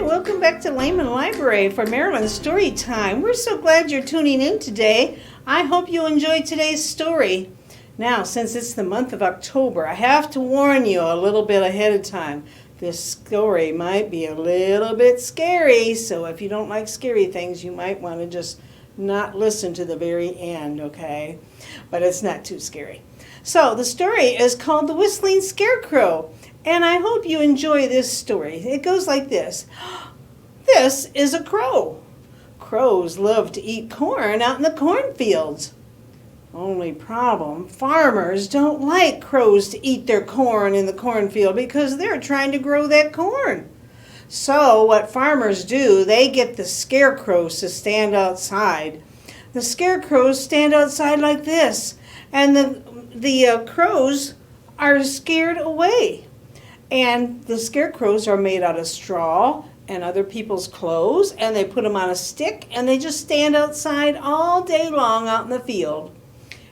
welcome back to Layman Library for Marilyn Storytime. We're so glad you're tuning in today. I hope you enjoyed today's story. Now, since it's the month of October, I have to warn you a little bit ahead of time. This story might be a little bit scary, so if you don't like scary things, you might want to just not listen to the very end, okay? But it's not too scary. So the story is called The Whistling Scarecrow, and I hope you enjoy this story. It goes like this. This is a crow. Crows love to eat corn out in the cornfields. Only problem, farmers don't like crows to eat their corn in the cornfield because they're trying to grow that corn. So what farmers do, they get the scarecrows to stand outside. The scarecrows stand outside like this, and the crows are scared away. And the scarecrows are made out of straw and other people's clothes, and they put them on a stick, and they just stand outside all day long out in the field.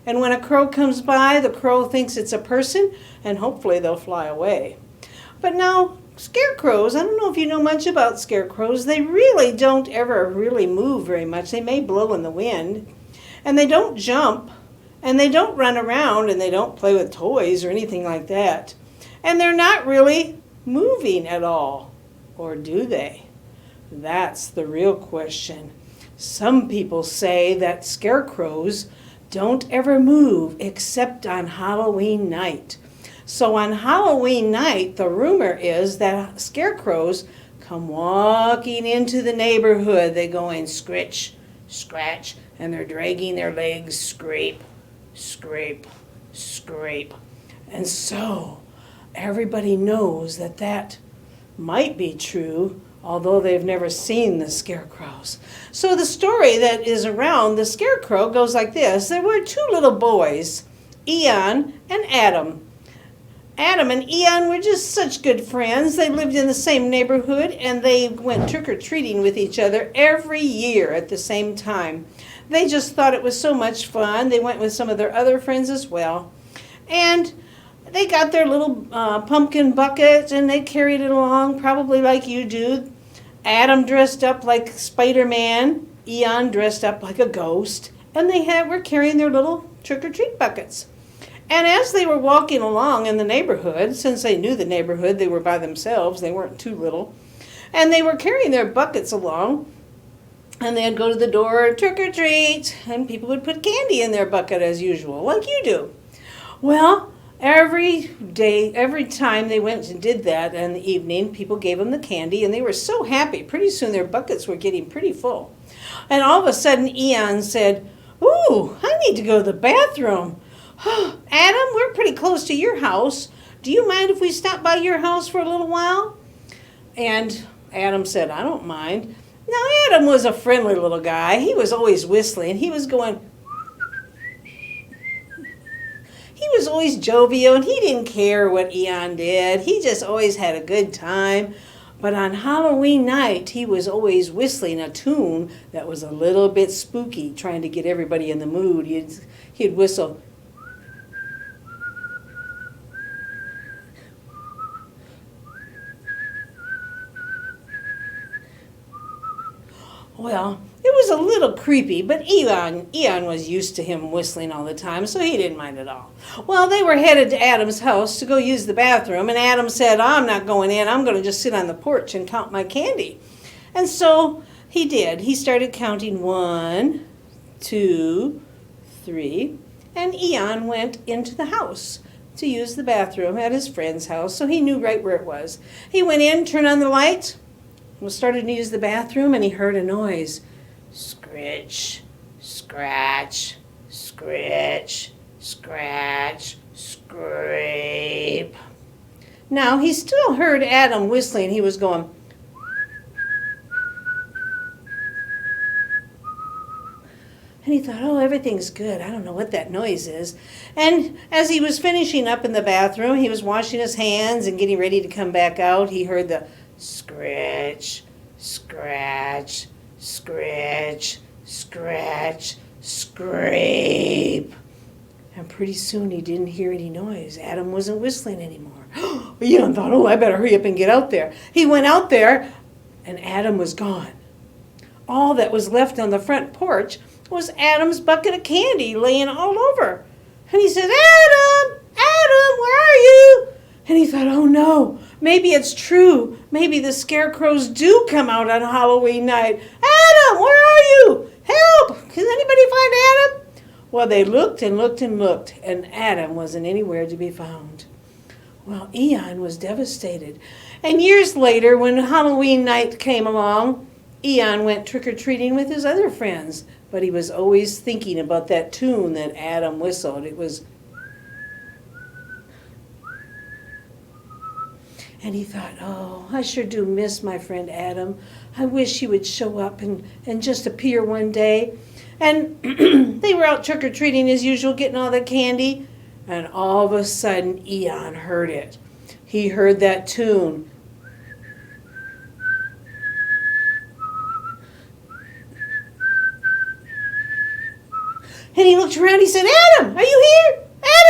And when a crow comes by, the crow thinks it's a person, and hopefully they'll fly away. But now, scarecrows, I don't know if you know much about scarecrows, they really don't ever really move very much. They may blow in the wind, and they don't jump, and they don't run around, and they don't play with toys or anything like that. And they're not really moving at all, or do they? That's the real question. Some people say that scarecrows don't ever move except on Halloween night. So on Halloween night, the rumor is that scarecrows come walking into the neighborhood. They go in scritch, scratch, and they're dragging their legs, scrape, scrape, scrape. And so everybody knows that that might be true, although they've never seen the scarecrows. So the story that is around the scarecrow goes like this. There were two little boys, Eon and Adam. Adam and Eon were just such good friends. They lived in the same neighborhood, and they went trick-or-treating with each other every year at the same time. They just thought it was so much fun. They went with some of their other friends as well. And they got their little pumpkin bucket, and they carried it along, probably like you do. Adam dressed up like Spider-Man, Eon dressed up like a ghost, and they were carrying their little trick-or-treat buckets. And as they were walking along in the neighborhood, since they knew the neighborhood, they were by themselves, they weren't too little, and they were carrying their buckets along, and they'd go to the door, trick-or-treat, and people would put candy in their bucket as usual, like you do. Well, every time they went and did that in the evening, people gave them the candy, and they were so happy. Pretty soon their buckets were getting pretty full. And all of a sudden, Eon said, "Ooh, I need to go to the bathroom. Adam, we're pretty close to your house. Do you mind if we stop by your house for a little while?" And Adam said, "I don't mind." Now, Adam was a friendly little guy. He was always whistling. He was going... He was always jovial, and he didn't care what Eon did. He just always had a good time. But on Halloween night, he was always whistling a tune that was a little bit spooky, trying to get everybody in the mood. He'd whistle. Well, it was a little creepy, but Eon was used to him whistling all the time, so he didn't mind at all. Well, they were headed to Adam's house to go use the bathroom, and Adam said, "I'm not going in. I'm going to just sit on the porch and count my candy." And so he did. He started counting 1, 2, 3, and Eon went into the house to use the bathroom at his friend's house, so he knew right where it was. He went in, turned on the light, was starting to use the bathroom, and he heard a noise. Scritch, scratch, scritch, scratch, scrape. Now, he still heard Adam whistling. He was going... And he thought, oh, everything's good. I don't know what that noise is. And as he was finishing up in the bathroom, he was washing his hands and getting ready to come back out, he heard the scratch, scratch, scratch, scratch, scrape. And pretty soon he didn't hear any noise. Adam wasn't whistling anymore. Eon thought, oh, I better hurry up and get out there. He went out there, and Adam was gone. All that was left on the front porch was Adam's bucket of candy laying all over. And he said, Adam, Adam, where are you? And he thought, oh no, maybe it's true. Maybe the scarecrows do come out on Halloween night. Adam, where are you? Help! Can anybody find Adam? Well, they looked and looked and looked, and Adam wasn't anywhere to be found. Well, Eon was devastated. And years later, when Halloween night came along, Eon went trick-or-treating with his other friends, but he was always thinking about that tune that Adam whistled. It was... And he thought, oh, I sure do miss my friend Adam. I wish he would show up and just appear one day. And they were out trick-or-treating as usual, getting all the candy. And all of a sudden, Eon heard it. He heard that tune. And he looked around, he said, Adam, are you here?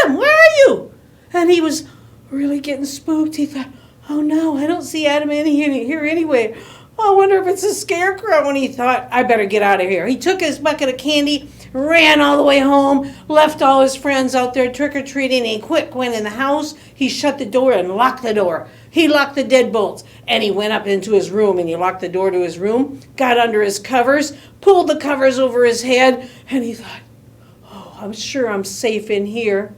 Adam, where are you? And he was really getting spooked. He thought, oh no, I don't see Adam in here anyway. Oh, I wonder if it's a scarecrow. And he thought, I better get out of here. He took his bucket of candy, ran all the way home, left all his friends out there trick-or-treating, and he quick went in the house. He shut the door and locked the door. He locked the deadbolts, and he went up into his room, and he locked the door to his room, got under his covers, pulled the covers over his head, and he thought, oh, I'm sure I'm safe in here.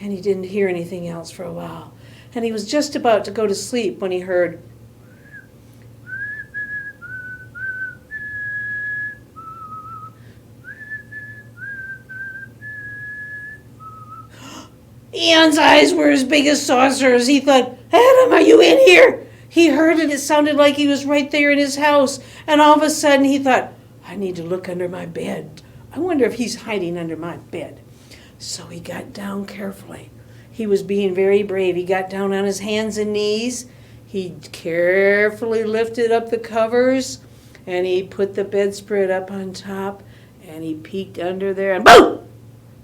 And he didn't hear anything else for a while. And he was just about to go to sleep when he heard, Eon's eyes were as big as saucers. He thought, Adam, are you in here? He heard it. It sounded like he was right there in his house. And all of a sudden he thought, I need to look under my bed. I wonder if he's hiding under my bed. So he got down carefully. He was being very brave. He got down on his hands and knees. He carefully lifted up the covers, and he put the bedspread up on top, and he peeked under there, and boom!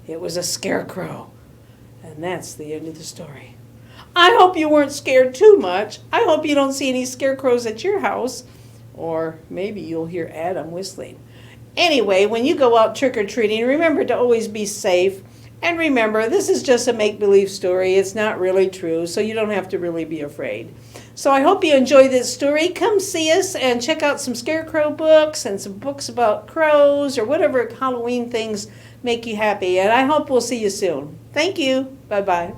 It was a scarecrow. And that's the end of the story. I hope you weren't scared too much. I hope you don't see any scarecrows at your house. Or maybe you'll hear Adam whistling. Anyway, when you go out trick-or-treating, remember to always be safe. And remember, this is just a make-believe story. It's not really true, so you don't have to really be afraid. So I hope you enjoyed this story. Come see us and check out some scarecrow books and some books about crows or whatever Halloween things make you happy. And I hope we'll see you soon. Thank you. Bye-bye.